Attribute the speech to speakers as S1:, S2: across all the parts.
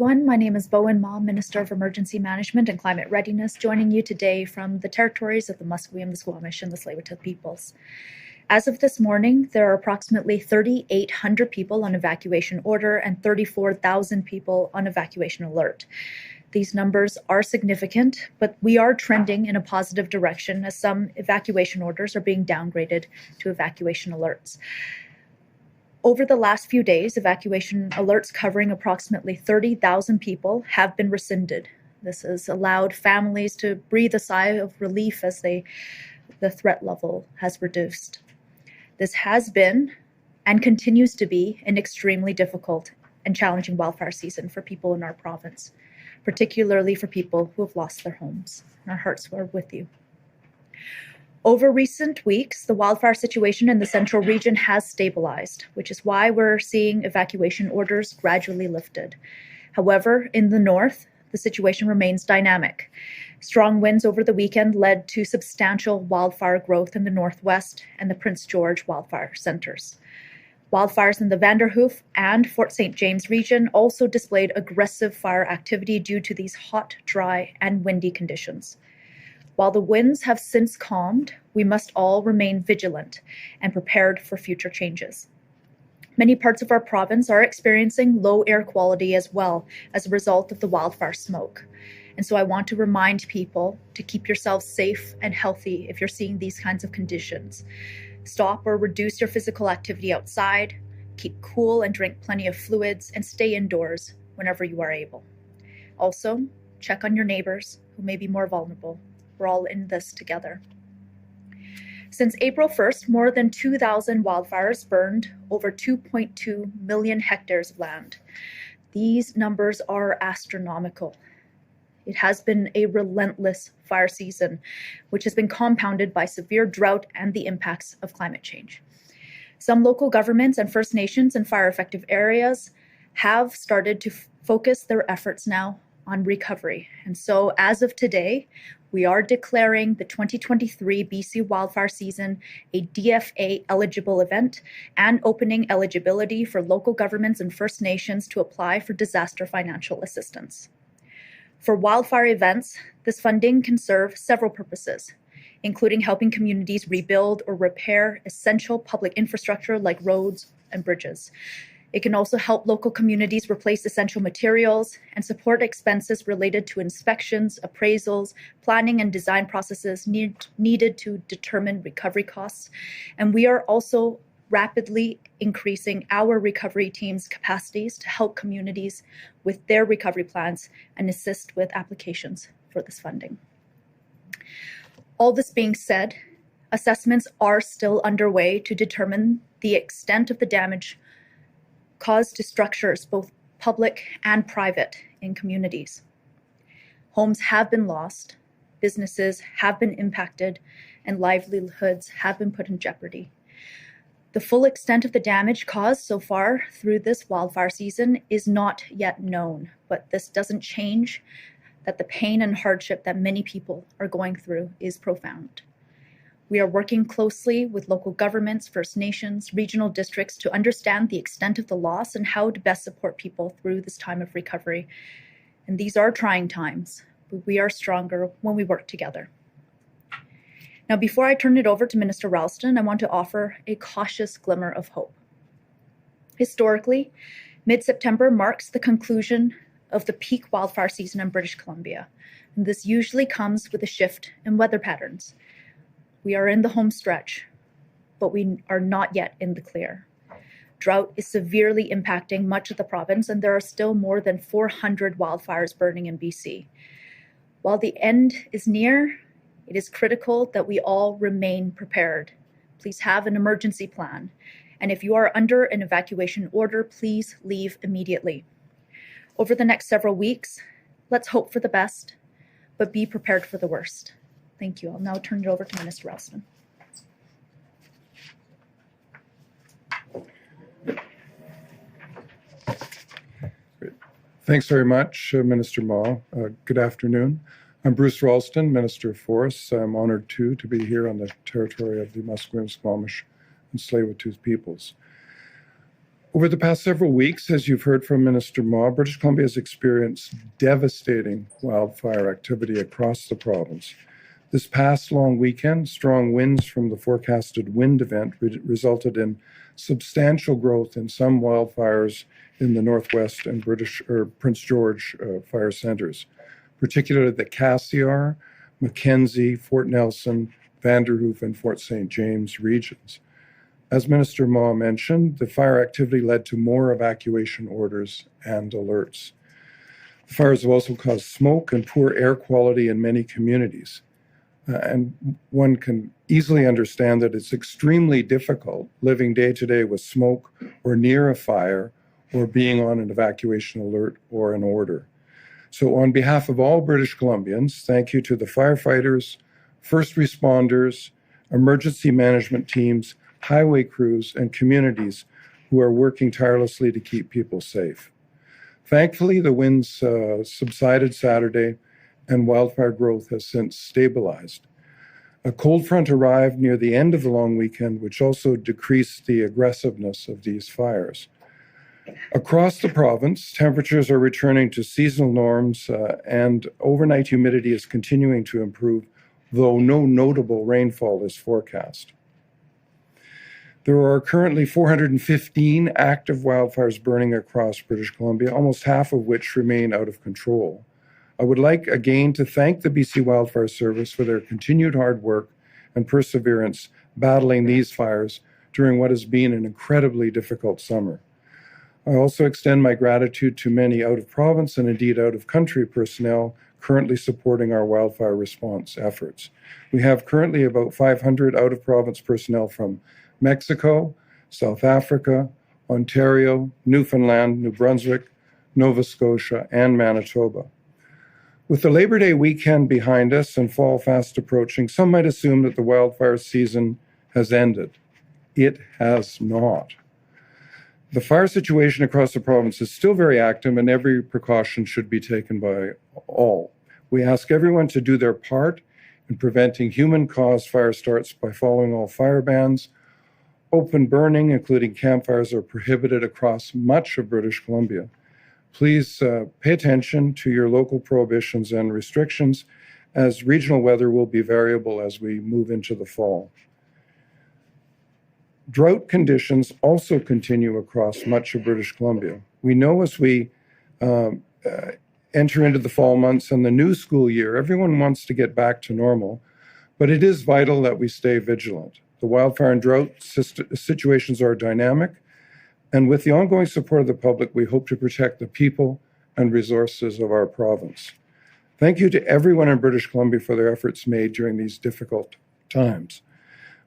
S1: My name is Bowinn Ma, Minister of Emergency Management and Climate Readiness, joining you today from the territories of the Musqueam, the Squamish, and the Tsleil-Waututh peoples. As of this morning, there are approximately 3,800 people on evacuation order and 34,000 people on evacuation alert. These numbers are significant, but we are trending in a positive direction as some evacuation orders are being downgraded to evacuation alerts. Over the last few days, evacuation alerts covering approximately 30,000 people have been rescinded. This has allowed families to breathe a sigh of relief as the threat level has reduced. This has been and continues to be an extremely difficult and challenging wildfire season for people in our province, particularly for people who have lost their homes. Our hearts are with you. Over recent weeks, the wildfire situation in the central region has stabilized, which is why we're seeing evacuation orders gradually lifted. However, in the north, the situation remains dynamic. Strong winds over the weekend led to substantial wildfire growth in the northwest and the Prince George wildfire centers. Wildfires in the Vanderhoof and Fort St. James region also displayed aggressive fire activity due to these hot, dry, and windy conditions. While the winds have since calmed, we must all remain vigilant and prepared for future changes. Many parts of our province are experiencing low air quality as well as a result of the wildfire smoke. And so I want to remind people to keep yourselves safe and healthy if you're seeing these kinds of conditions. Stop or reduce your physical activity outside, keep cool and drink plenty of fluids, and stay indoors whenever you are able. Also, check on your neighbors who may be more vulnerable. We're all in this together. Since April 1st, more than 2,000 wildfires burned over 2.2 million hectares of land. These numbers are astronomical. It has been a relentless fire season, which has been compounded by severe drought and the impacts of climate change. Some local governments and First Nations in fire-affected areas have started to focus their efforts now on recovery. And so as of today, we are declaring the 2023 BC wildfire season a DFA eligible event and opening eligibility for local governments and First Nations to apply for disaster financial assistance. For wildfire events, this funding can serve several purposes, including helping communities rebuild or repair essential public infrastructure like roads and bridges. It can also help local communities replace essential materials and support expenses related to inspections, appraisals, planning and design processes needed to determine recovery costs. And we are also rapidly increasing our recovery team's capacities to help communities with their recovery plans and assist with applications for this funding. All this being said, assessments are still underway to determine the extent of the damage caused to structures, both public and private, in communities. Homes have been lost, businesses have been impacted, and livelihoods have been put in jeopardy. The full extent of the damage caused so far through this wildfire season is not yet known, but this doesn't change that the pain and hardship that many people are going through is profound. We are working closely with local governments, First Nations, regional districts to understand the extent of the loss and how to best support people through this time of recovery. And these are trying times, but we are stronger when we work together. Now, before I turn it over to Minister Ralston, I want to offer a cautious glimmer of hope. Historically, mid-September marks the conclusion of the peak wildfire season in British Columbia, and this usually comes with a shift in weather patterns. We are in the home stretch, but we are not yet in the clear. Drought is severely impacting much of the province, and there are still more than 400 wildfires burning in BC. While the end is near, it is critical that we all remain prepared. Please have an emergency plan. And if you are under an evacuation order, please leave immediately. Over the next several weeks, let's hope for the best, but be prepared for the worst. Thank you. I'll now turn it over to Minister Ralston.
S2: Great. Thanks very much, Minister Ma. Good afternoon. I'm Bruce Ralston, Minister of Forests. I'm honored, too, to be here on the territory of the Musqueam, Squamish, and Tsleil-Waututh peoples. Over the past several weeks, as you've heard from Minister Ma, British Columbia has experienced devastating wildfire activity across the province. This past long weekend, strong winds from the forecasted wind event resulted in substantial growth in some wildfires in the Northwest and Prince George fire centers, particularly the Cassiar, Mackenzie, Fort Nelson, Vanderhoof, and Fort St. James regions. As Minister Ma mentioned, the fire activity led to more evacuation orders and alerts. The fires have also caused smoke and poor air quality in many communities. And one can easily understand that it's extremely difficult living day to day with smoke or near a fire or being on an evacuation alert or an order. So on behalf of all British Columbians, thank you to the firefighters, first responders, emergency management teams, highway crews, and communities who are working tirelessly to keep people safe. Thankfully, the winds subsided Saturday, and wildfire growth has since stabilized. A cold front arrived near the end of the long weekend, which also decreased the aggressiveness of these fires. Across the province, temperatures are returning to seasonal norms, and overnight humidity is continuing to improve, though no notable rainfall is forecast. There are currently 415 active wildfires burning across British Columbia, almost half of which remain out of control. I would like again to thank the BC Wildfire Service for their continued hard work and perseverance battling these fires during what has been an incredibly difficult summer. I also extend my gratitude to many out-of-province and indeed out-of-country personnel currently supporting our wildfire response efforts. We have currently about 500 out-of-province personnel from Mexico, South Africa, Ontario, Newfoundland, New Brunswick, Nova Scotia, and Manitoba. With the Labor Day weekend behind us and fall fast approaching, some might assume that the wildfire season has ended. It has not. The fire situation across the province is still very active, and every precaution should be taken by all. We ask everyone to do their part in preventing human-caused fire starts by following all fire bans. Open burning, including campfires, are prohibited across much of British Columbia. Please pay attention to your local prohibitions and restrictions, as regional weather will be variable as we move into the fall. Drought conditions also continue across much of British Columbia. We know as we enter into the fall months and the new school year, everyone wants to get back to normal, but it is vital that we stay vigilant. The wildfire and drought situations are dynamic, and with the ongoing support of the public, we hope to protect the people and resources of our province. Thank you to everyone in British Columbia for their efforts made during these difficult times.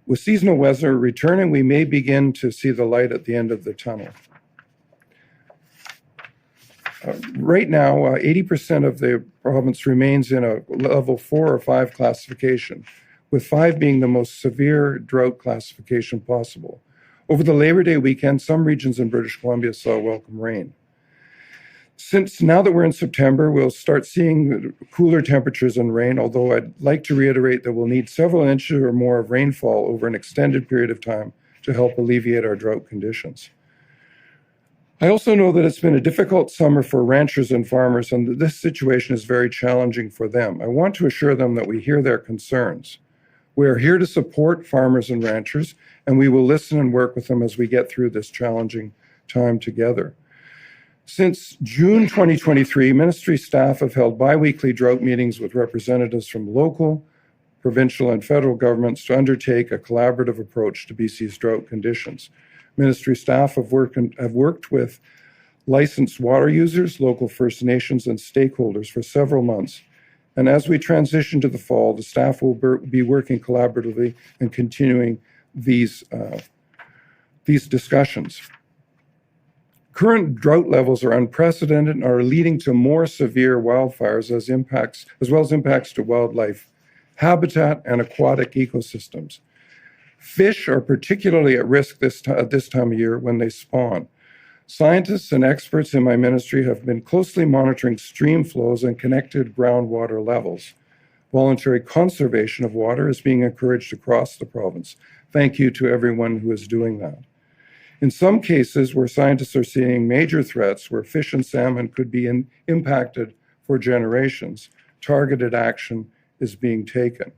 S2: With seasonal weather returning, we may begin to see the light at the end of the tunnel. Right now, 80% of the province remains in a level 4 or 5 classification, with 5 being the most severe drought classification possible. Over the Labor Day weekend, some regions in British Columbia saw welcome rain. Since now that we're in September, we'll start seeing cooler temperatures and rain, although I'd like to reiterate that we'll need several inches or more of rainfall over an extended period of time to help alleviate our drought conditions. I also know that it's been a difficult summer for ranchers and farmers, and that this situation is very challenging for them. I want to assure them that we hear their concerns. We are here to support farmers and ranchers, and we will listen and work with them as we get through this challenging time together. Since June 2023, ministry staff have held biweekly drought meetings with representatives from local, provincial, and federal governments to undertake a collaborative approach to BC's drought conditions. Ministry staff have worked with licensed water users, local First Nations, and stakeholders for several months. And as we transition to the fall, the staff will be working collaboratively and continuing these discussions. Current drought levels are unprecedented and are leading to more severe wildfires as well as impacts to wildlife, habitat, and aquatic ecosystems. Fish are particularly at risk this time of year when they spawn. Scientists and experts in my ministry have been closely monitoring stream flows and connected groundwater levels. Voluntary conservation of water is being encouraged across the province. Thank you to everyone who is doing that. In some cases where scientists are seeing major threats where fish and salmon could be impacted for generations, targeted action is being taken.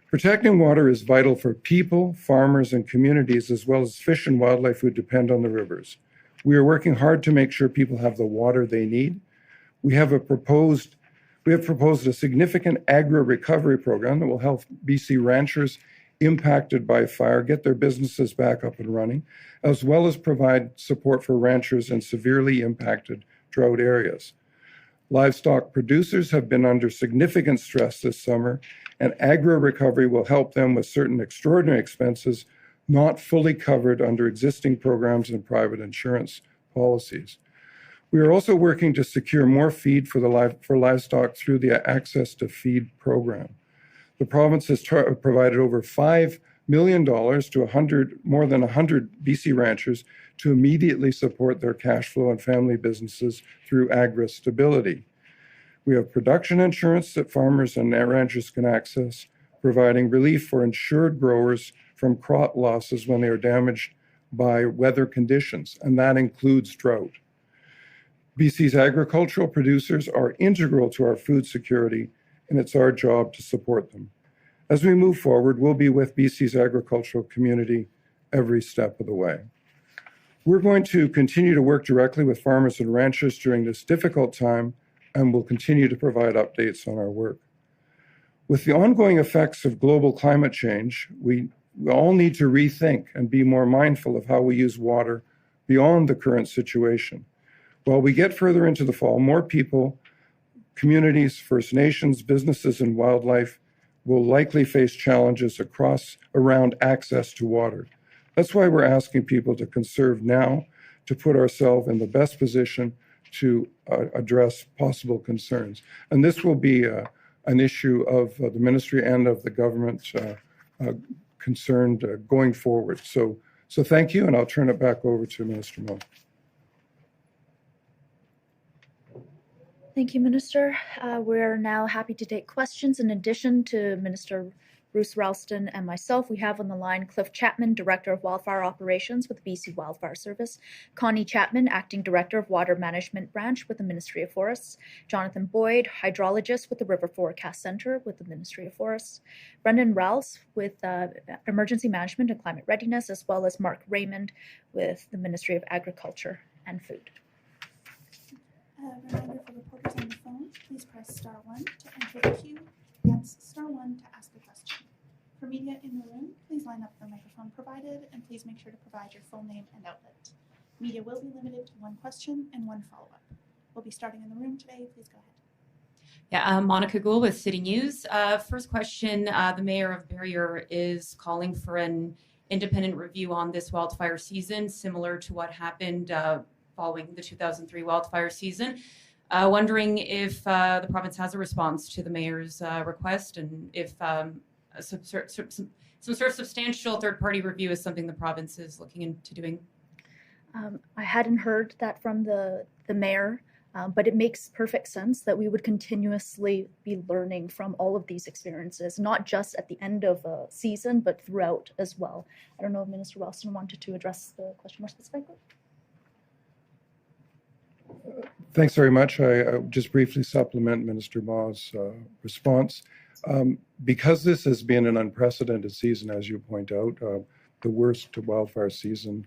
S2: Protecting water is vital for people, farmers, and communities, as well as fish and wildlife who depend on the rivers. We are working hard to make sure people have the water they need. We have proposed a significant agro-recovery program that will help BC ranchers impacted by fire get their businesses back up and running, as well as provide support for ranchers in severely impacted drought areas. Livestock producers have been under significant stress this summer, and agro-recovery will help them with certain extraordinary expenses not fully covered under existing programs and private insurance policies. We are also working to secure more feed for livestock through the Access to Feed program. The province has provided over $5 million to more than 100 BC ranchers to immediately support their cash flow and family businesses through agri-stability. We have production insurance that farmers and ranchers can access, providing relief for insured growers from crop losses when they are damaged by weather conditions, and that includes drought. BC's agricultural producers are integral to our food security, and it's our job to support them. As we move forward, we'll be with BC's agricultural community every step of the way. We're going to continue to work directly with farmers and ranchers during this difficult time, and we'll continue to provide updates on our work. With the ongoing effects of global climate change, we all need to rethink and be more mindful of how we use water beyond the current situation. While we get further into the fall, more people, communities, First Nations, businesses, and wildlife will likely face challenges around access to water. That's why we're asking people to conserve now, to put ourselves in the best position to address possible concerns. And this will be an issue of the ministry and of the government concerned going forward. So thank you, and I'll turn it back over to Minister Ma.
S1: Thank you, Minister. We're now happy to take questions. In addition to Minister Bruce Ralston and myself, we have on the line Cliff Chapman, Director of Wildfire Operations with the BC Wildfire Service, Connie Chapman, Acting Director of Water Management Branch with the Ministry of Forests, Jonathan Boyd, Hydrologist with the River Forecast Centre with the Ministry of Forests, Brendan Rouse with Emergency Management and Climate Readiness, as well as Mark Raymond with the Ministry of Agriculture and Food.
S3: Reminder for reporters on the phone, please press star 1 to enter the queue. That's star 1 to ask a question. For media in the room, please line up the microphone provided, and please make sure to provide your full name and outlet. Media will be limited to 1 question and 1 follow-up. We'll be starting in the room today. Please go ahead.
S4: Yeah, Monica Gould with City News. First question, the Mayor of Barriere is calling for an independent review on this wildfire season, similar to what happened following the 2003 wildfire season. Wondering if the province has a response to the Mayor's request, and if some sort of substantial third-party review is something the province is looking into doing.
S1: I hadn't heard that from the Mayor, but it makes perfect sense that we would continuously be learning from all of these experiences, not just at the end of a season, but throughout as well. I don't know if Minister Ralston wanted to address the question more specifically.
S2: Thanks very much. I just briefly supplement Minister Ma's response. Because this has been an unprecedented season, as you point out, the worst wildfire season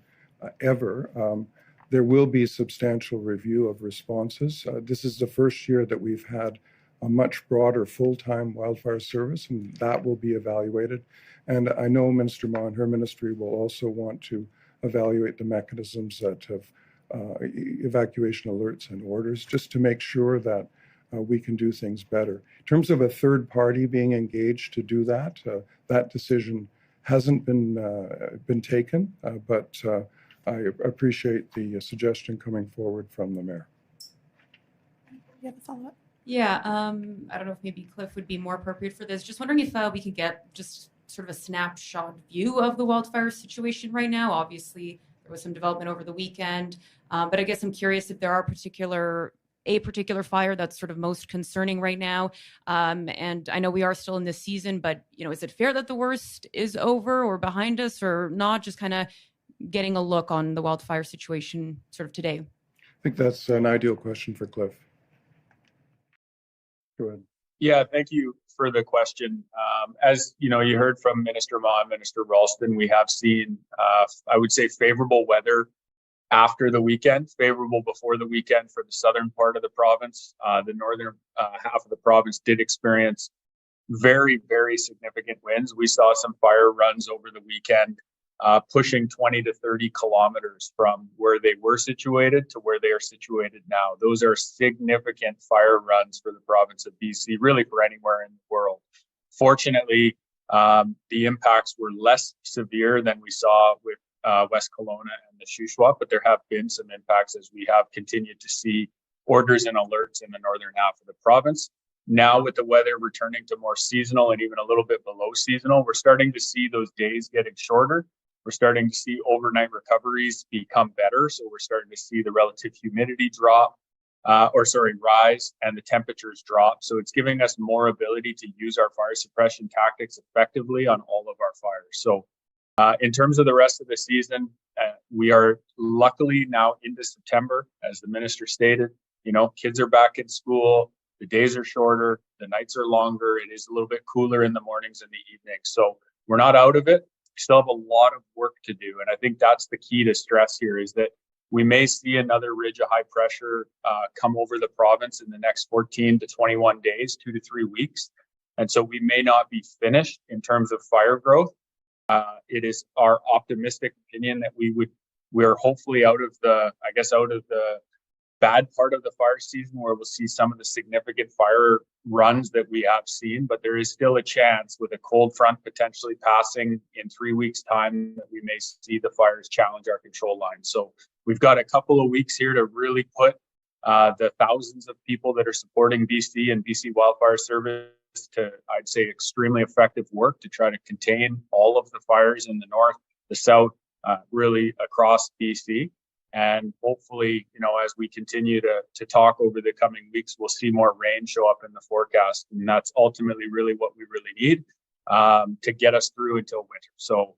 S2: ever, there will be substantial review of responses. This is the first year that we've had a much broader full-time wildfire service, and that will be evaluated. And I know Minister Ma and her ministry will also want to evaluate the mechanisms that have evacuation alerts and orders, just to make sure that we can do things better. In terms of a third party being engaged to do that, that decision hasn't been taken, but I appreciate the suggestion coming forward from the Mayor.
S3: You have a follow-up?
S4: Yeah, I don't know if maybe Cliff would be more appropriate for this. Just wondering if we could get just sort of a snapshot view of the wildfire situation right now. Obviously, there was some development over the weekend, but I guess I'm curious if there are a particular fire that's sort of most concerning right now. And I know we are still in this season, but is it fair that the worst is over or behind us, or not? Just kind of getting a look on the wildfire situation sort of today?
S2: I think that's an ideal question for Cliff. Go ahead.
S5: Yeah, thank you for the question. As you know, you heard from Minister Ma and Minister Ralston, we have seen, I would say, favorable weather after the weekend, favorable before the weekend for the southern part of the province. The northern half of the province did experience very, very significant winds. We saw some fire runs over the weekend, pushing 20 to 30 kilometers from where they were situated to where they are situated now. Those are significant fire runs for the province of BC, really for anywhere in the world. Fortunately, the impacts were less severe than we saw with West Kelowna and the Shuswap, but there have been some impacts as we have continued to see orders and alerts in the northern half of the province. Now with the weather returning to more seasonal and even a little bit below seasonal, we're starting to see those days getting shorter. We're starting to see overnight recoveries become better. So we're starting to see the relative humidity rise and the temperatures drop. So it's giving us more ability to use our fire suppression tactics effectively on all of our fires. So in terms of the rest of the season, we are luckily now into September, as the minister stated. You know, kids are back in school. The days are shorter, the nights are longer. It is a little bit cooler in the mornings and the evenings. So we're not out of it. We still have a lot of work to do. And I think that's the key to stress here, is that we may see another ridge of high pressure come over the province in the next 14 to 21 days, 2 to 3 weeks. And so we may not be finished in terms of fire growth. It is our optimistic opinion that we're hopefully out of the bad part of the fire season, where we'll see some of the significant fire runs that we have seen, but there is still a chance with a cold front potentially passing in 3 weeks' time that we may see the fires challenge our control line. So we've got a couple of weeks here to really put the thousands of people that are supporting BC and BC Wildfire Service to, I'd say, extremely effective work to try to contain all of the fires in the north, the south, really across BC. And hopefully, you know, as we continue to talk over the coming weeks, we'll see more rain show up in the forecast. And that's ultimately really what we really need to get us through until winter. So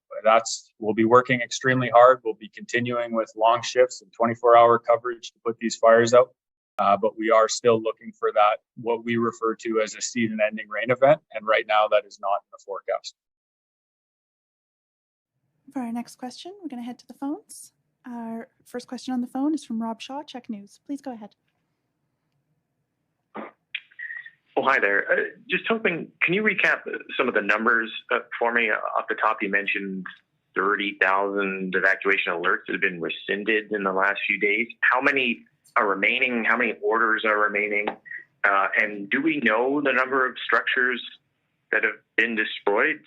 S5: we'll be working extremely hard. We'll be continuing with long shifts and 24-hour coverage to put these fires out. But we are still looking for that, what we refer to as a season-ending rain event. And right now, that is not in the forecast.
S3: For our next question, we're going to head to the phones. Our first question on the phone is from Rob Shaw, Check News. Please go ahead.
S6: Oh, hi there. Just hoping, can you recap some of the numbers for me? Off the top, you mentioned 30,000 evacuation alerts that have been rescinded in the last few days. How many are remaining? How many orders are remaining? And do we know the number of structures that have been destroyed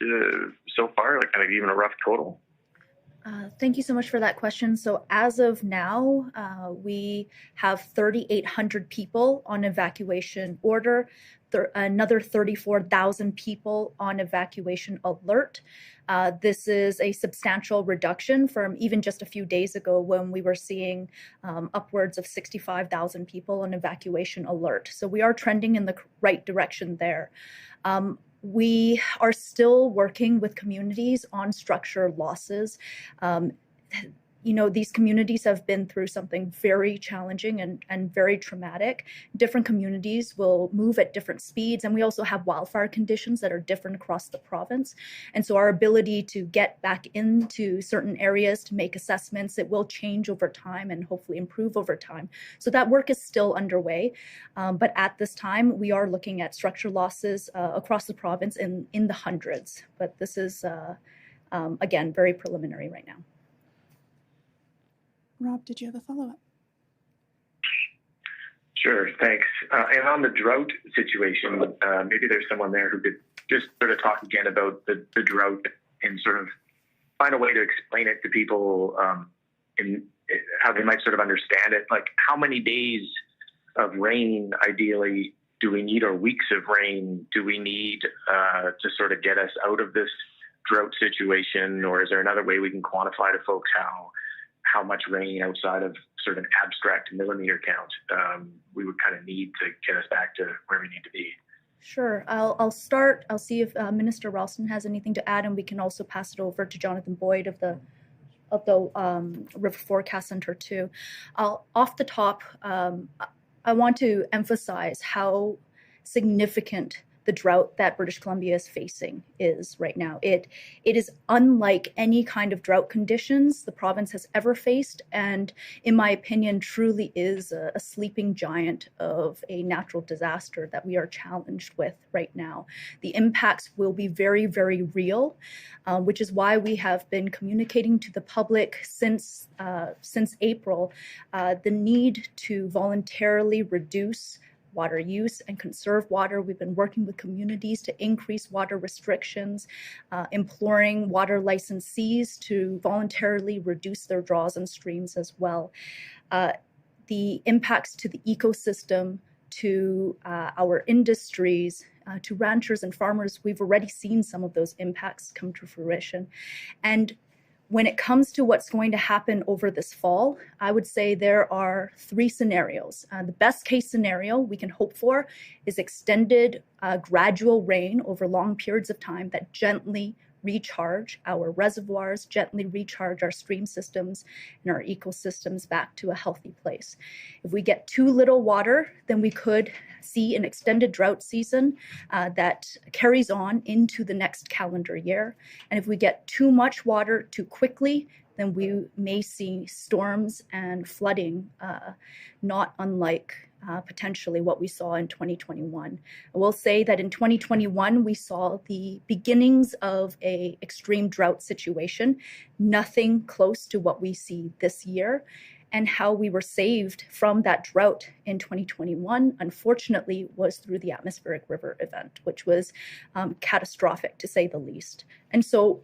S6: so far, like kind of even a rough total?
S1: Thank you so much for that question. So as of now, we have 3,800 people on evacuation order, another 34,000 people on evacuation alert. This is a substantial reduction from even just a few days ago when we were seeing upwards of 65,000 people on evacuation alert. So we are trending in the right direction there. We are still working with communities on structure losses. You know, these communities have been through something very challenging and very traumatic. Different communities will move at different speeds, and we also have wildfire conditions that are different across the province. And so our ability to get back into certain areas to make assessments, it will change over time and hopefully improve over time. So that work is still underway. But at this time, we are looking at structure losses across the province in the hundreds. But this is, again, very preliminary right now.
S3: Rob, did you have a follow-up?
S6: Sure, thanks. And on the drought situation, maybe there's someone there who could just sort of talk again about the drought and sort of find a way to explain it to people and how they might sort of understand it. Like, how many days of rain ideally do we need, or weeks of rain do we need to sort of get us out of this drought situation? Or is there another way we can quantify to folks how much rain outside of sort of an abstract millimeter count we would kind of need to get us back to where we need to be?
S1: Sure. I'll start. I'll see if Minister Ralston has anything to add, and we can also pass it over to Jonathan Boyd of the River Forecast Center too. Off the top, I want to emphasize how significant the drought that British Columbia is facing is right now. It is unlike any kind of drought conditions the province has ever faced, and in my opinion, truly is a sleeping giant of a natural disaster that we are challenged with right now. The impacts will be very, very real, which is why we have been communicating to the public since April the need to voluntarily reduce water use and conserve water. We've been working with communities to increase water restrictions, imploring water licensees to voluntarily reduce their draws and streams as well. The impacts to the ecosystem, to our industries, to ranchers and farmers, we've already seen some of those impacts come to fruition. And when it comes to what's going to happen over this fall, I would say there are three scenarios. The best case scenario we can hope for is extended gradual rain over long periods of time that gently recharge our reservoirs, gently recharge our stream systems and our ecosystems back to a healthy place. If we get too little water, then we could see an extended drought season that carries on into the next calendar year. And if we get too much water too quickly, then we may see storms and flooding, not unlike potentially what we saw in 2021. I will say that in 2021, we saw the beginnings of an extreme drought situation, nothing close to what we see this year. And how we were saved from that drought in 2021, unfortunately, was through the atmospheric river event, which was catastrophic, to say the least. And so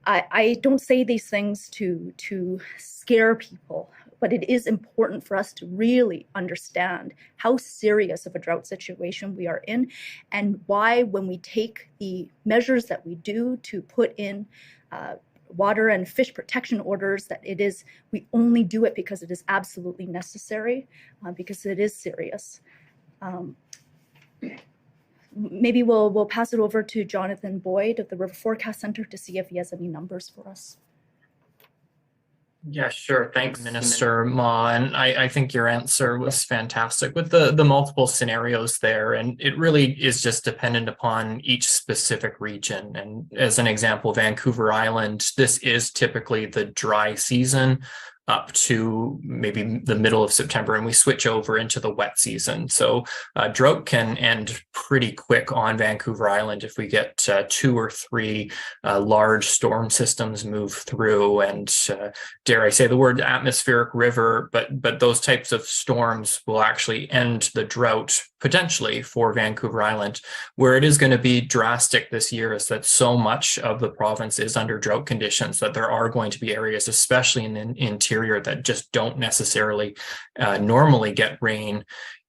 S1: I don't say these things to scare people, but it is important for us to really understand how serious of a drought situation we are in, and why, when we take the measures that we do to put in water and fish protection orders, that we only do it because it is absolutely necessary, because it is serious. Maybe we'll pass it over to Jonathan Boyd of the River Forecast Center to see if he has any numbers for us.
S7: Yeah, sure. Thanks, Minister Ma. And I think your answer was fantastic with the multiple scenarios there. And it really is just dependent upon each specific region. And as an example, Vancouver Island, this is typically the dry season up to maybe the middle of September, and we switch over into the wet season. So drought can end pretty quick on Vancouver Island if we get 2 or 3 large storm systems move through, and dare I say the word atmospheric river, but those types of storms will actually end the drought potentially for Vancouver Island. Where it is going to be drastic this year is that so much of the province is under drought conditions that there are going to be areas, especially in the interior, that just don't necessarily normally get rain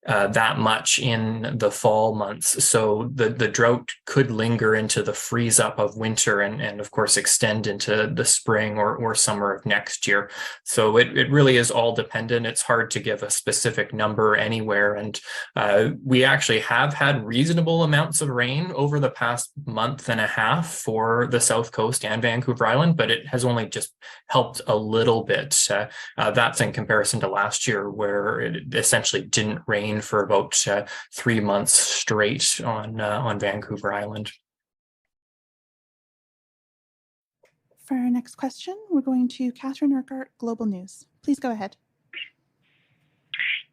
S7: that much in the fall months. So the drought could linger into the freeze up of winter and of course extend into the spring or summer of next year. So it really is all dependent. It's hard to give a specific number anywhere. And we actually have had reasonable amounts of rain over the past month and a half for the South Coast and Vancouver Island, but it has only just helped a little bit. That's in comparison to last year, where it essentially didn't rain for about 3 months straight on Vancouver Island.
S3: For our next question, we're going to Catherine Urquhart, Global News. Please go ahead.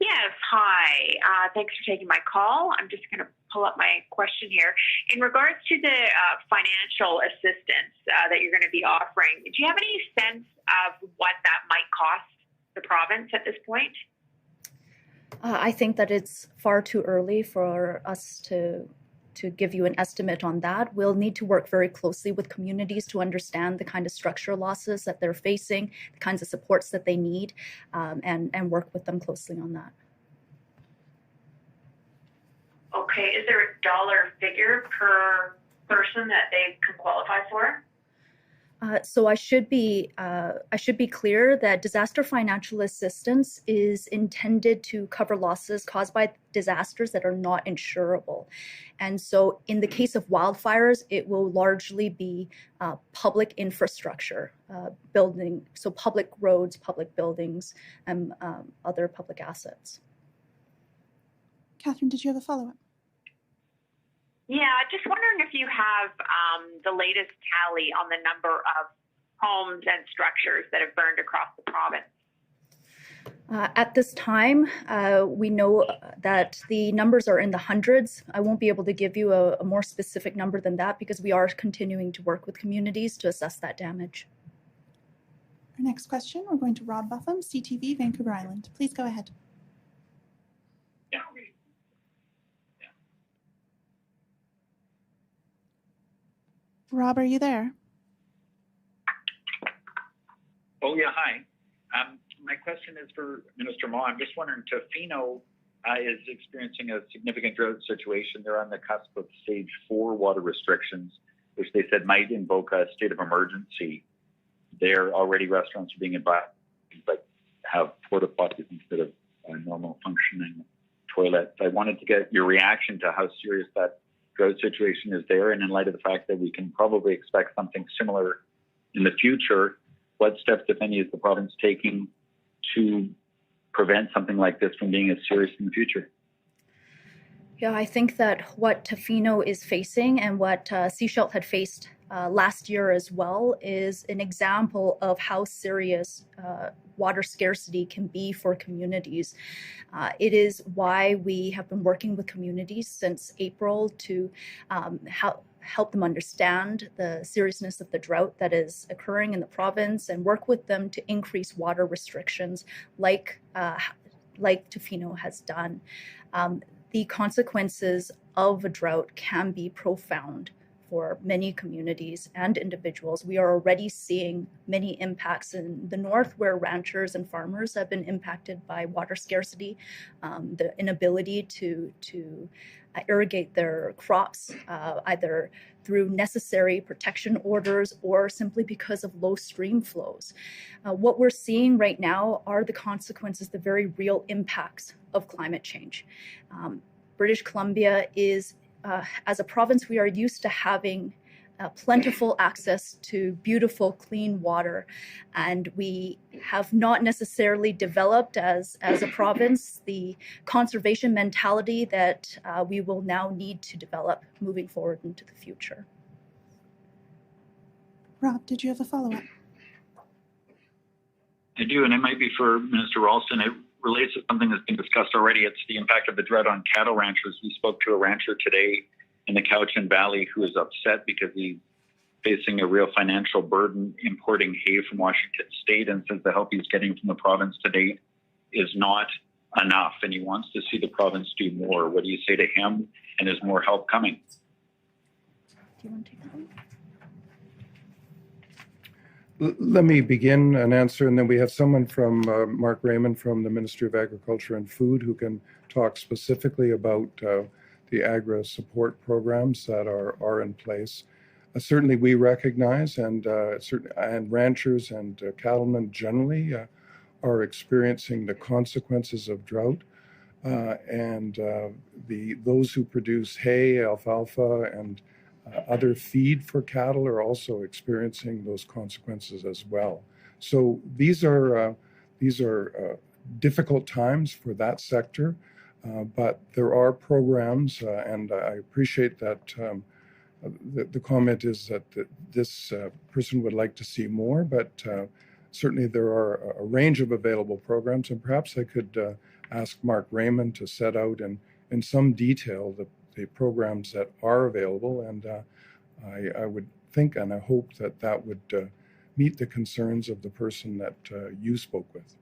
S8: Yes, hi. Thanks for taking my call. I'm just going to pull up my question here. In regards to the financial assistance that you're going to be offering, do you have any sense of what that might cost the province at this point?
S1: I think that it's far too early for us to give you an estimate on that. We'll need to work very closely with communities to understand the kind of structural losses that they're facing, the kinds of supports that they need, and work with them closely on that.
S8: Okay, is there a dollar figure per person that they can qualify for?
S1: So I should be clear that disaster financial assistance is intended to cover losses caused by disasters that are not insurable. And so in the case of wildfires, it will largely be public infrastructure, so public roads, public buildings, and other public assets.
S3: Catherine, did you have a follow-up?
S8: Yeah, just wondering if you have the latest tally on the number of homes and structures that have burned across the province.
S1: At this time, we know that the numbers are in the hundreds. I won't be able to give you a more specific number than that because we are continuing to work with communities to assess that damage.
S3: Our next question, we're going to Rob Buffum, CTV, Vancouver Island. Please go ahead.
S9: Yeah.
S3: Rob, are you there?
S9: Oh, yeah, hi. My question is for Minister Ma. I'm just wondering, Tofino is experiencing a significant drought situation. They're on the cusp of stage 4 water restrictions, which they said might invoke a state of emergency. There already restaurants are being advised, like have porta potties instead of normal functioning toilets. I wanted to get your reaction to how serious that drought situation is there, and in light of the fact that we can probably expect something similar in the future, what steps, if any, is the province taking to prevent something like this from being as serious in the future?
S1: Yeah, I think that what Tofino is facing and what Sechelt had faced last year as well is an example of how serious water scarcity can be for communities. It is why we have been working with communities since April to help them understand the seriousness of the drought that is occurring in the province and work with them to increase water restrictions like Tofino has done. The consequences of a drought can be profound for many communities and individuals. We are already seeing many impacts in the north where ranchers and farmers have been impacted by water scarcity, the inability to irrigate their crops, either through necessary protection orders or simply because of low stream flows. What we're seeing right now are the consequences, the very real impacts of climate change. British Columbia is, as a province, we are used to having plentiful access to beautiful, clean water. And we have not necessarily developed as a province the conservation mentality that we will now need to develop moving forward into the future.
S3: Rob, did you have a follow-up?
S9: I do, and it might be for Minister Ralston. It relates to something that's been discussed already. It's the impact of the drought on cattle ranchers. We spoke to a rancher today in the Cowichan Valley who is upset because he's facing a real financial burden importing hay from Washington State, and says the help he's getting from the province to date is not enough, and he wants to see the province do more. What do you say to him, and is more help coming?
S1: Do you want to take that one?
S2: Let me begin an answer, and then we have someone from Mark Raymond from the Ministry of Agriculture and Food who can talk specifically about the agri support programs that are in place. Certainly, we recognize, and ranchers and cattlemen generally are experiencing the consequences of drought, and those who produce hay, alfalfa, and other feed for cattle are also experiencing those consequences as well. So these are difficult times for that sector, but there are programs, and I appreciate that the comment is that this person would like to see more, but certainly there are a range of available programs, and perhaps I could ask Mark Raymond to set out in some detail the programs that are available, and I would think and I hope that would meet the concerns of the person that you spoke with.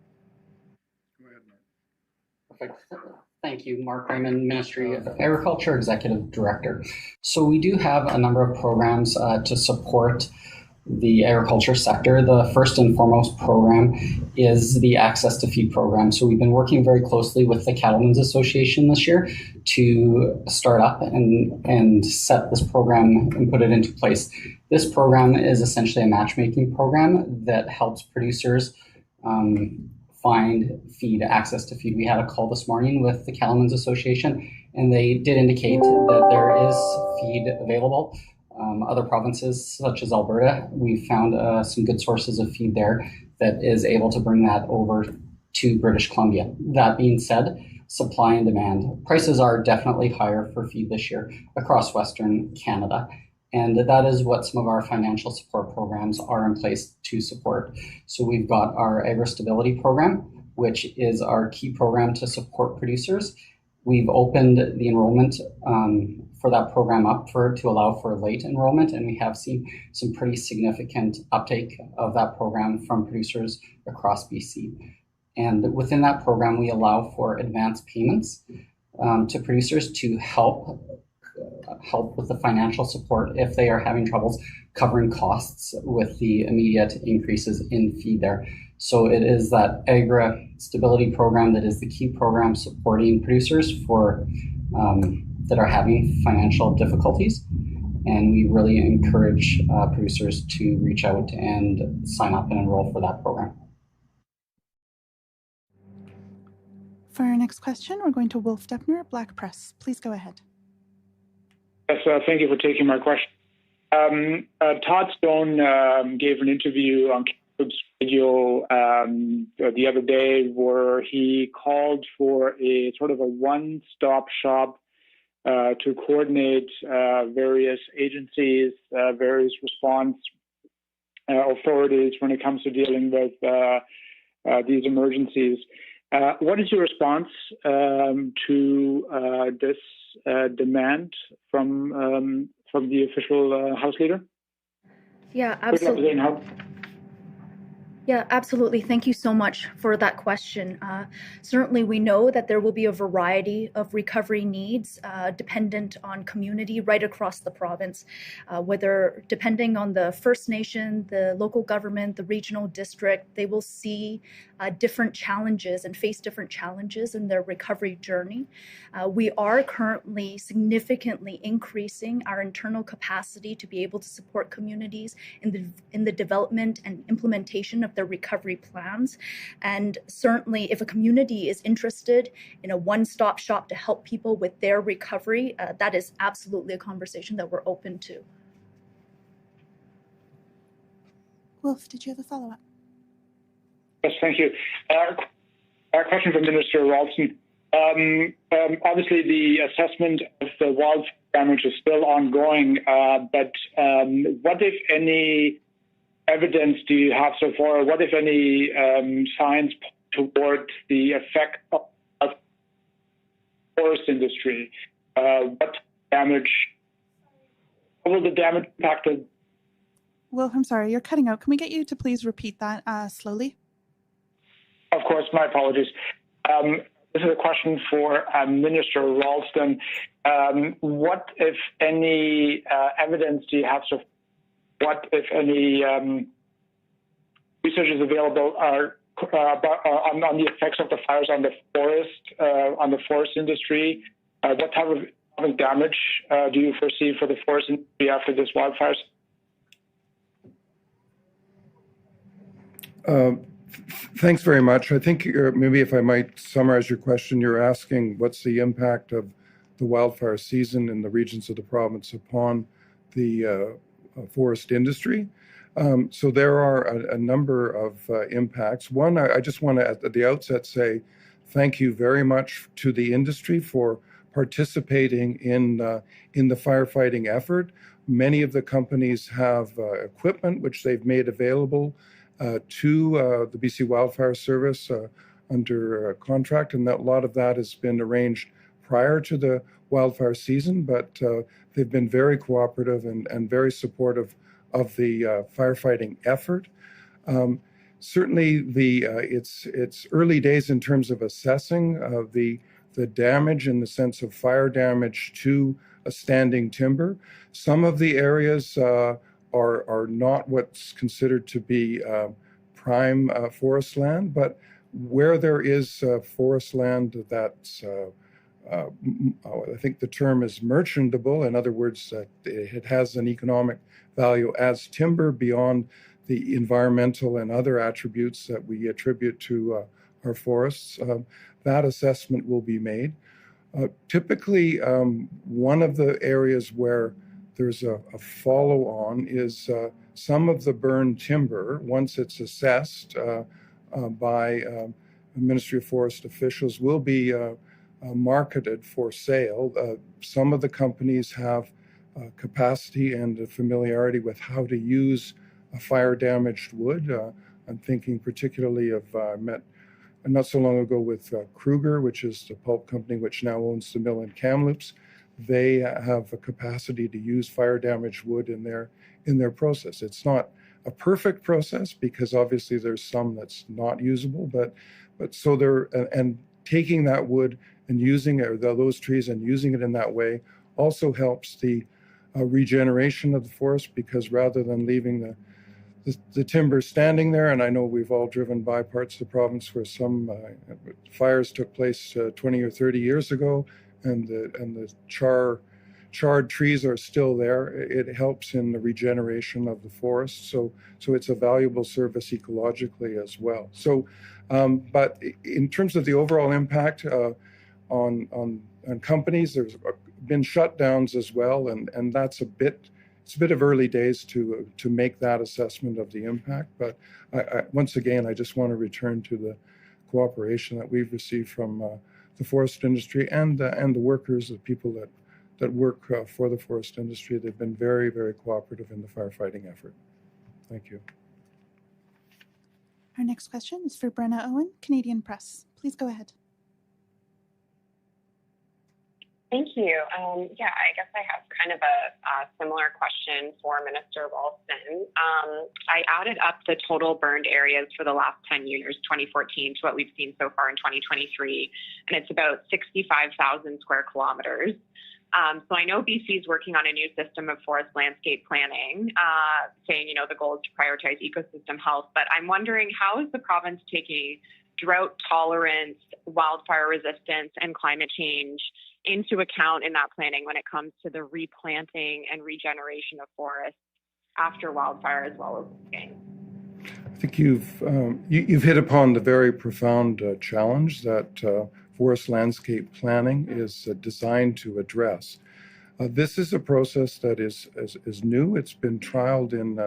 S2: Go ahead, Mark.
S10: Perfect. Thank you, Mark Raymond, Ministry of Agriculture, Executive Director. So we do have a number of programs to support the agriculture sector. The first and foremost program is the Access to Feed program. So we've been working very closely with the Cattlemen's Association this year to start up and set this program and put it into place. This program is essentially a matchmaking program that helps producers find feed, access to feed. We had a call this morning with the Cattlemen's Association, and they did indicate that there is feed available. Other provinces, such as Alberta, we found some good sources of feed there that is able to bring that over to British Columbia. That being said, supply and demand. Prices are definitely higher for feed this year across Western Canada. And that is what some of our financial support programs are in place to support. So we've got our Agri-Stability Program, which is our key program to support producers. We've opened the enrollment for that program up to allow for late enrollment, and we have seen some pretty significant uptake of that program from producers across BC. And within that program, we allow for advance payments to producers to help with the financial support if they are having troubles covering costs with the immediate increases in feed there. So it is that Agri-Stability Program that is the key program supporting producers for that are having financial difficulties. And we really encourage producers to reach out and sign up and enroll for that program.
S3: For our next question, we're going to Wolf Deppner, Black Press. Please go ahead.
S11: Yes, thank you for taking my question. Todd Stone gave an interview on Radio the other day where he called for a sort of a one-stop shop to coordinate various agencies, various response authorities when it comes to dealing with these emergencies. What is your response to this demand from the official House leader?
S1: Yeah, absolutely. Yeah, absolutely. Thank you so much for that question. Certainly, we know that there will be a variety of recovery needs dependent on community right across the province, whether depending on the First Nation, the local government, the regional district, they will see different challenges and face different challenges in their recovery journey. We are currently significantly increasing our internal capacity to be able to support communities in the development and implementation of their recovery plans. And certainly, if a community is interested in a one-stop shop to help people with their recovery, that is absolutely a conversation that we're open to.
S3: Wolf, did you have a follow-up?
S11: Yes, thank you. Our question for Minister Ralston. Obviously, the assessment of the wildfire damage is still ongoing, but what, if any, evidence do you have so far? What, if any, signs toward the effect of the forest industry? What damage? How will the damage impact?
S3: Wolf, I'm sorry, you're cutting out. Can we get you to please repeat that slowly?
S11: Of course, my apologies. This is a question for Minister Ralston. What, if any, evidence do you have so far? What, if any, research is available on the effects of the fires on the forest industry? What type of damage do you foresee for the forest industry after this wildfires?
S2: Thanks very much. I think maybe if I might summarize your question, you're asking what's the impact of the wildfire season in the regions of the province upon the forest industry. So there are a number of impacts. One, I just want to at the outset say thank you very much to the industry for participating in the firefighting effort. Many of the companies have equipment which they've made available to the BC Wildfire Service under contract, and that a lot of that has been arranged prior to the wildfire season, but they've been very cooperative and very supportive of the firefighting effort. Certainly, it's early days in terms of assessing the damage in the sense of fire damage to a standing timber. Some of the areas are not what's considered to be prime forest land, but where there is forest land that's I think the term is merchantable. In other words, it has an economic value as timber beyond the environmental and other attributes that we attribute to our forests. That assessment will be made. Typically, one of the areas where there's a follow-on is some of the burned timber, once it's assessed by the Ministry of Forest officials, will be marketed for sale. Some of the companies have capacity and familiarity with how to use fire-damaged wood. I'm thinking particularly of, I met not so long ago with Kruger, which is the pulp company which now owns the mill in Kamloops. They have a capacity to use fire-damaged wood in their process. It's not a perfect process because obviously there's some that's not usable, but so they're and taking that wood and using it, or those trees and using it in that way also helps the regeneration of the forest, because rather than leaving the timber standing there, and I know we've all driven by parts of the province where some fires took place 20 or 30 years ago, and the charred trees are still there. It helps in the regeneration of the forest, so it's a valuable service ecologically as well. So, but in terms of the overall impact on companies, there's been shutdowns as well, and that's it's a bit of early days to make that assessment of the impact. But once again, I just want to return to the cooperation that we've received from the forest industry and the workers, the people that work for the forest industry. They've been very, very cooperative in the firefighting effort. Thank you.
S3: Our next question is for Brenna Owen, Canadian Press. Please go ahead.
S12: Thank you. Yeah, I guess I have kind of a similar question for Minister Ralston. I added up the total burned areas for the last 10 years, 2014, to what we've seen so far in 2023, and it's about 65,000 square kilometers. So I know BC is working on a new system of forest landscape planning, saying, the goal is to prioritize ecosystem health, but I'm wondering, how is the province taking drought tolerance, wildfire resistance, and climate change into account in that planning when it comes to the replanting and regeneration of forests after wildfire as well as again?
S2: I think you've hit upon the very profound challenge that forest landscape planning is designed to address. This is a process that is new. It's been trialed in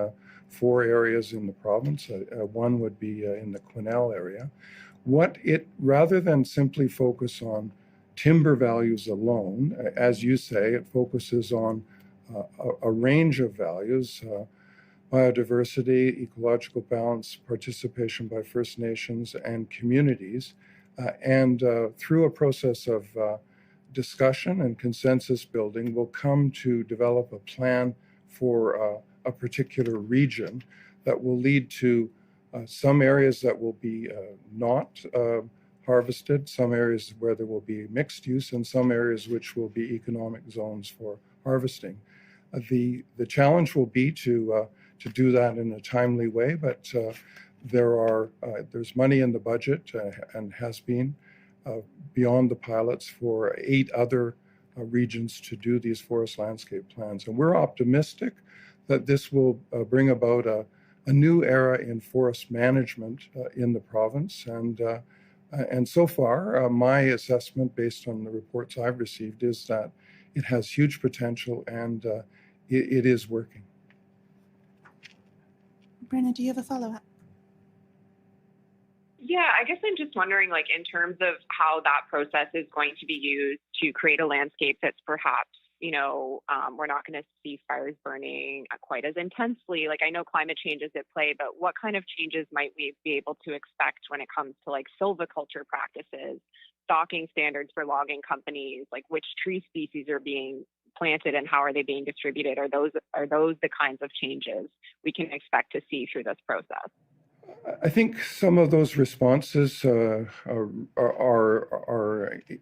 S2: 4 areas in the province. One would be in the Quesnel area. Rather than simply focus on timber values alone, as you say, it focuses on a range of values, biodiversity, ecological balance, participation by First Nations and communities, and through a process of discussion and consensus building, we'll come to develop a plan for a particular region that will lead to some areas that will be not harvested, some areas where there will be mixed use, and some areas which will be economic zones for harvesting. The challenge will be to do that in a timely way, but there's money in the budget and has been beyond the pilots for 8 other regions to do these forest landscape plans. And we're optimistic that this will bring about a new era in forest management in the province. And so far, my assessment based on the reports I've received is that it has huge potential and it is working.
S3: Brenna, do you have a follow-up?
S12: Yeah, I guess I'm just wondering, in terms of how that process is going to be used to create a landscape that's perhaps, we're not going to see fires burning quite as intensely. I know climate change is at play, but what kind of changes might we be able to expect when it comes to silviculture practices, stocking standards for logging companies, which tree species are being planted and how are they being distributed? Are those the kinds of changes we can expect to see through this process?
S2: I think some of those responses are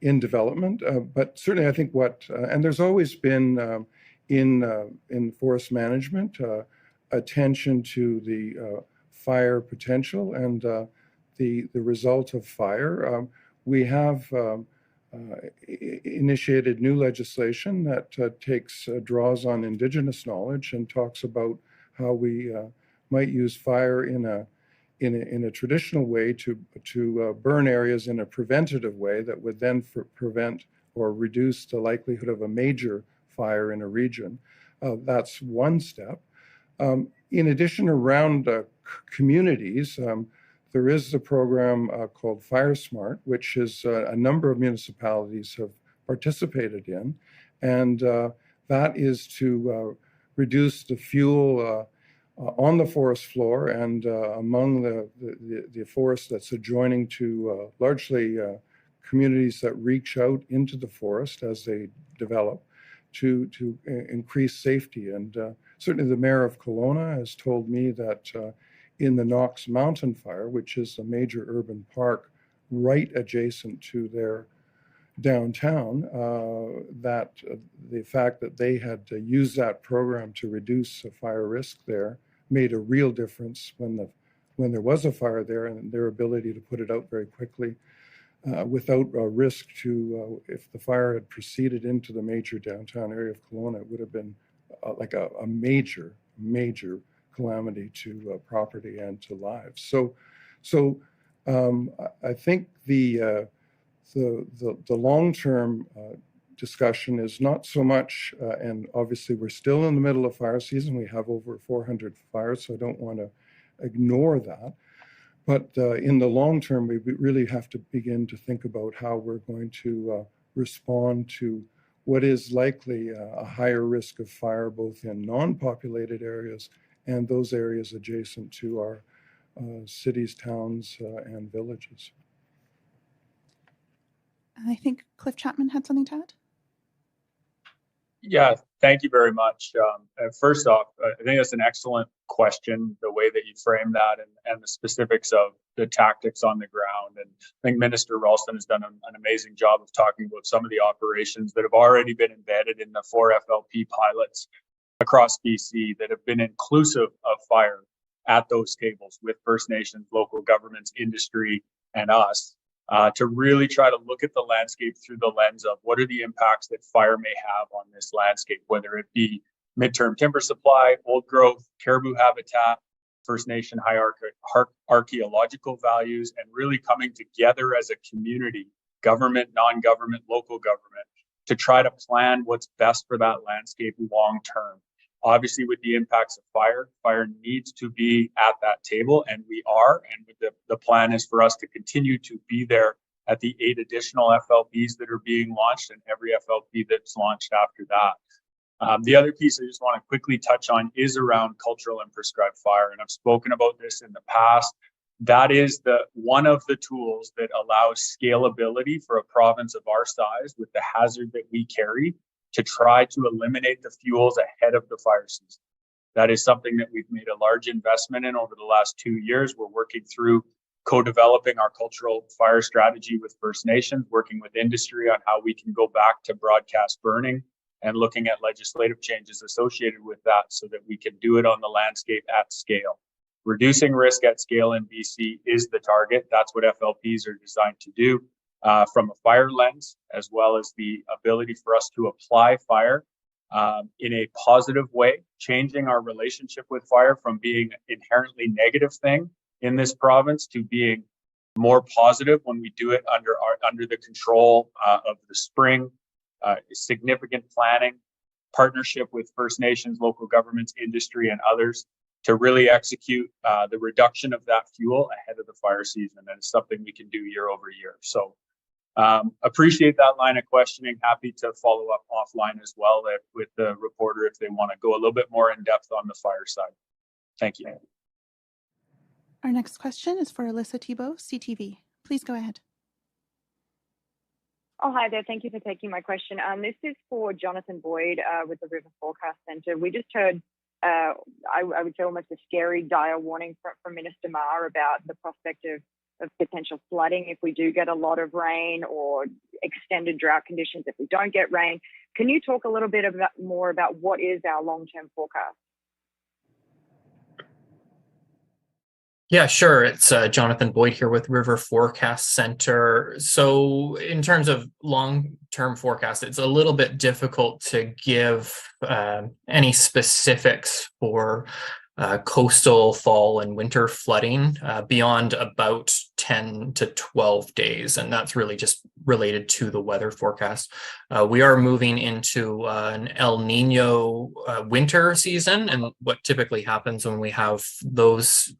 S2: in development, but certainly I think and there's always been in forest management attention to the fire potential and the result of fire. We have initiated new legislation that draws on Indigenous knowledge and talks about how we might use fire in a traditional way to burn areas in a preventative way that would then prevent or reduce the likelihood of a major fire in a region. That's one step. In addition, around communities, there is a program called Fire Smart, which is a number of municipalities have participated in, and that is to reduce the fuel on the forest floor and among the forest that's adjoining to largely communities that reach out into the forest as they develop to increase safety. And certainly the mayor of Kelowna has told me that in the Knox Mountain Fire, which is a major urban park right adjacent to their downtown, that the fact that they had used that program to reduce fire risk there made a real difference when there was a fire there, and their ability to put it out very quickly without risk to, if the fire had proceeded into the major downtown area of Kelowna, it would have been like a major calamity to property and to lives. So I think the long-term discussion is not so much, and obviously we're still in the middle of fire season. We have over 400 fires, so I don't want to ignore that. But in the long term, we really have to begin to think about how we're going to respond to what is likely a higher risk of fire, both in non-populated areas and those areas adjacent to our cities, towns, and villages.
S3: I think Cliff Chapman had something to add.
S5: Yeah, thank you very much. First off, I think that's an excellent question, the way that you frame that and the specifics of the tactics on the ground. And I think Minister Ralston has done an amazing job of talking about some of the operations that have already been embedded in the 4 FLP pilots across BC that have been inclusive of fire at those tables with First Nations, local governments, industry, and us. To really try to look at the landscape through the lens of what are the impacts that fire may have on this landscape, whether it be midterm timber supply, old growth, caribou habitat, First Nation archaeological values, and really coming together as a community, government, non-government, local government, to try to plan what's best for that landscape long term. Obviously, with the impacts of fire needs to be at that table, and we are. And the plan is for us to continue to be there at the 8 additional FLPs that are being launched and every FLP that's launched after that. The other piece I just want to quickly touch on is around cultural and prescribed fire. And I've spoken about this in the past. That is one of the tools that allows scalability for a province of our size with the hazard that we carry to try to eliminate the fuels ahead of the fire season. That is something that we've made a large investment in over the last 2 years. We're working through co-developing our cultural fire strategy with First Nations, working with industry on how we can go back to broadcast burning and looking at legislative changes associated with that so that we can do it on the landscape at scale. Reducing risk at scale in BC is the target. That's what FLPs are designed to do. From a fire lens, as well as the ability for us to apply fire in a positive way, changing our relationship with fire from being an inherently negative thing in this province to being more positive when we do it under the control of the spring, significant planning, partnership with First Nations, local governments, industry, and others to really execute the reduction of that fuel ahead of the fire season. And it's something we can do year over year. So appreciate that line of questioning. Happy to follow up offline as well with the reporter if they want to go a little bit more in depth on the fire side. Thank you.
S3: Our next question is for Alyssa Thibault, CTV. Please go ahead.
S13: Oh, hi there. Thank you for taking my question. This is for Jonathan Boyd with the River Forecast Centre. We just heard, I would say, almost a scary dire warning from Minister Ma about the prospect of potential flooding if we do get a lot of rain, or extended drought conditions if we don't get rain. Can you talk a little bit more about what is our long-term forecast?
S7: Yeah, sure. It's Jonathan Boyd here with River Forecast Center. So in terms of long-term forecast, it's a little bit difficult to give any specifics for coastal fall and winter flooding beyond about 10 to 12 days. And that's really just related to the weather forecast. We are moving into an El Nino winter season. And what typically happens when we have those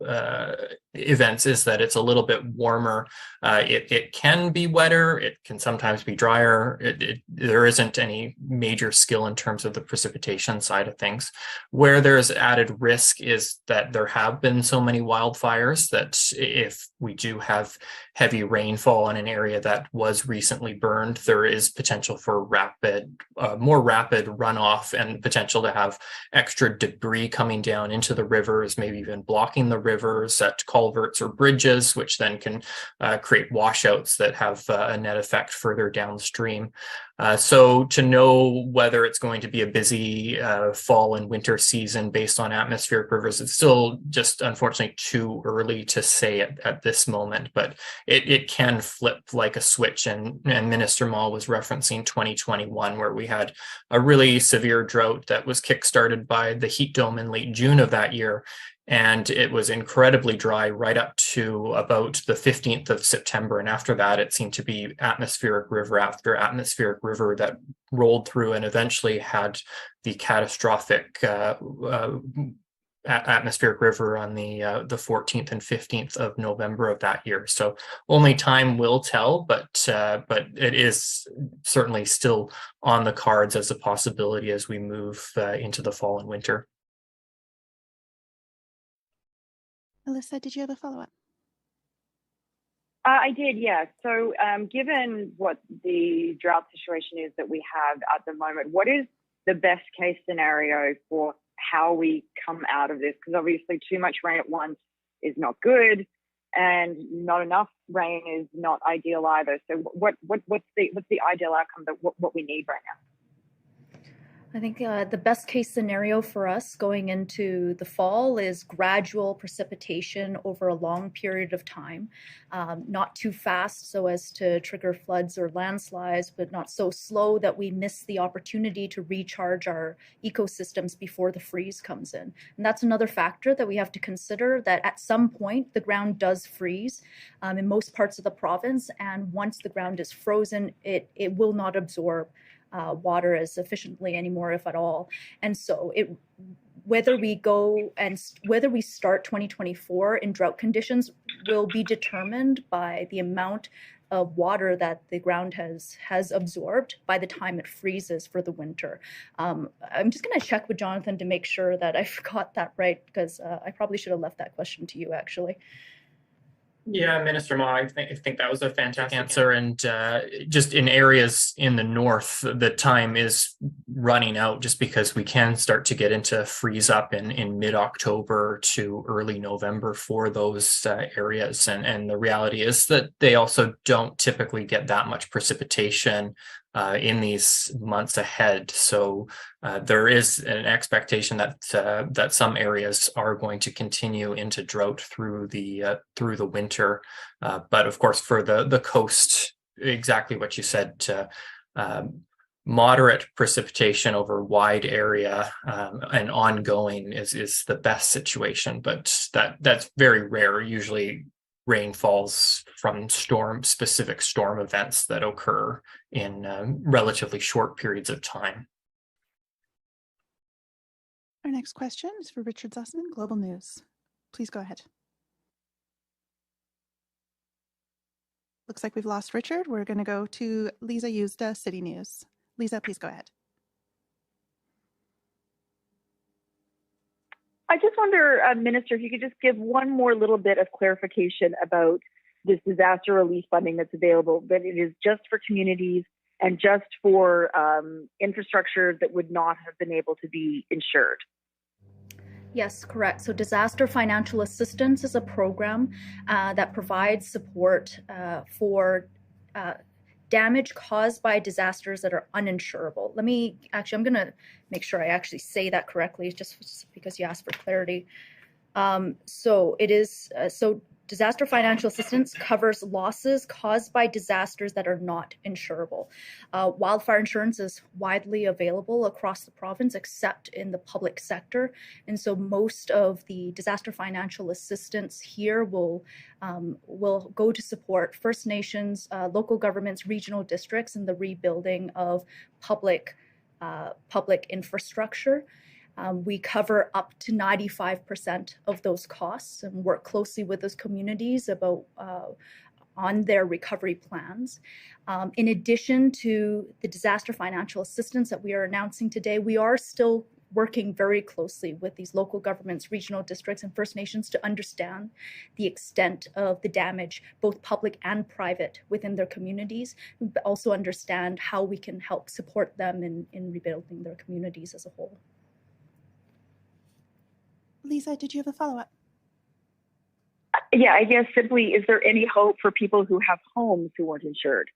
S7: events is that it's a little bit warmer. It can be wetter. It can sometimes be drier. There isn't any major skill in terms of the precipitation side of things. Where there's added risk is that there have been so many wildfires that if we do have heavy rainfall in an area that was recently burned, there is potential for more rapid runoff and potential to have extra debris coming down into the rivers, maybe even blocking the rivers at culverts or bridges, which then can create washouts that have a net effect further downstream. So to know whether it's going to be a busy fall and winter season based on atmospheric rivers, it's still just unfortunately too early to say at this moment, but it can flip like a switch. And Minister Ma was referencing 2021, where we had a really severe drought that was kickstarted by the heat dome in late June of that year. And it was incredibly dry right up to about the 15th of September. And after that, it seemed to be atmospheric river after atmospheric river that rolled through and eventually had the catastrophic atmospheric river on the 14th and 15th of November of that year. So only time will tell, but it is certainly still on the cards as a possibility as we move into the fall and winter.
S3: Alyssa, did you have a follow-up?
S13: I did, yeah. So given what the drought situation is that we have at the moment, what is the best case scenario for how we come out of this? Because obviously too much rain at once is not good, and not enough rain is not ideal either. So what's the ideal outcome that what we need right now?
S1: I think the best case scenario for us going into the fall is gradual precipitation over a long period of time, not too fast so as to trigger floods or landslides, but not so slow that we miss the opportunity to recharge our ecosystems before the freeze comes in. And that's another factor that we have to consider, that at some point the ground does freeze in most parts of the province, and once the ground is frozen, it will not absorb water as efficiently anymore, if at all. And so whether we start 2024 in drought conditions will be determined by the amount of water that the ground has absorbed by the time it freezes for the winter. I'm just going to check with Jonathan to make sure that I got that right, because I probably should have left that question to you, actually.
S7: Yeah, Minister Ma, I think that was a fantastic answer. And just in areas in the north, the time is running out just because we can start to get into freeze up in mid-October to early November for those areas. And the reality is that they also don't typically get that much precipitation in these months ahead. So there is an expectation that some areas are going to continue into drought through the winter. But of course, for the coast, exactly what you said, moderate precipitation over wide area and ongoing is the best situation. But that's very rare. Usually rain falls from specific storm events that occur in relatively short periods of time.
S3: Our next question is for Richard Zussman, Global News. Please go ahead. Looks like we've lost Richard. We're going to go to Lisa Yuzda, City News. Lisa, please go ahead.
S13: I just wonder, Minister, if you could just give one more little bit of clarification about this disaster relief funding that's available, that it is just for communities and just for infrastructure that would not have been able to be insured.
S1: Yes, correct. So disaster financial assistance is a program that provides support for damage caused by disasters that are uninsurable. I'm going to make sure I actually say that correctly, just because you asked for clarity. So it is disaster financial assistance covers losses caused by disasters that are not insurable. Wildfire insurance is widely available across the province, except in the public sector. And so most of the disaster financial assistance here will go to support First Nations, local governments, regional districts in the rebuilding of public infrastructure. We cover up to 95% of those costs and work closely with those communities about on their recovery plans. In addition to the disaster financial assistance that we are announcing today, we are still working very closely with these local governments, regional districts, and First Nations to understand the extent of the damage, both public and private, within their communities, but also understand how we can help support them in rebuilding their communities as a whole.
S3: Lisa, did you have a follow-up?
S13: Yeah, I guess simply, is there any hope for people who have homes who weren't insured?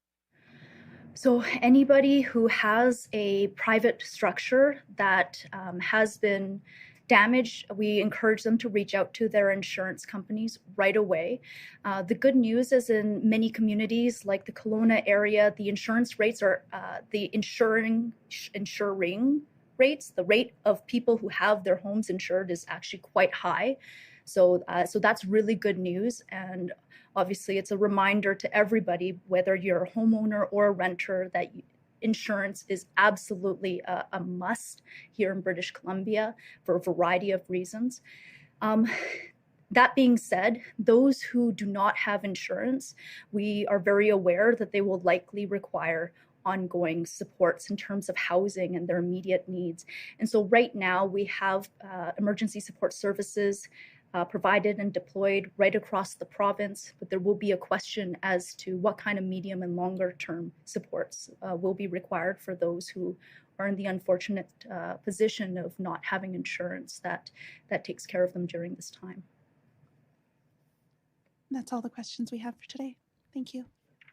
S1: So anybody who has a private structure that has been damaged, we encourage them to reach out to their insurance companies right away. The good news is in many communities like the Kelowna area, the insurance rates are the insuring rates, the rate of people who have their homes insured is actually quite high. So that's really good news. And obviously it's a reminder to everybody, whether you're a homeowner or a renter, that insurance is absolutely a must here in British Columbia for a variety of reasons. That being said, those who do not have insurance, we are very aware that they will likely require ongoing supports in terms of housing and their immediate needs. And so right now we have emergency support services provided and deployed right across the province, but there will be a question as to what kind of medium and longer term supports will be required for those who are in the unfortunate position of not having insurance that takes care of them during this time.
S3: That's all the questions we have for today. Thank you.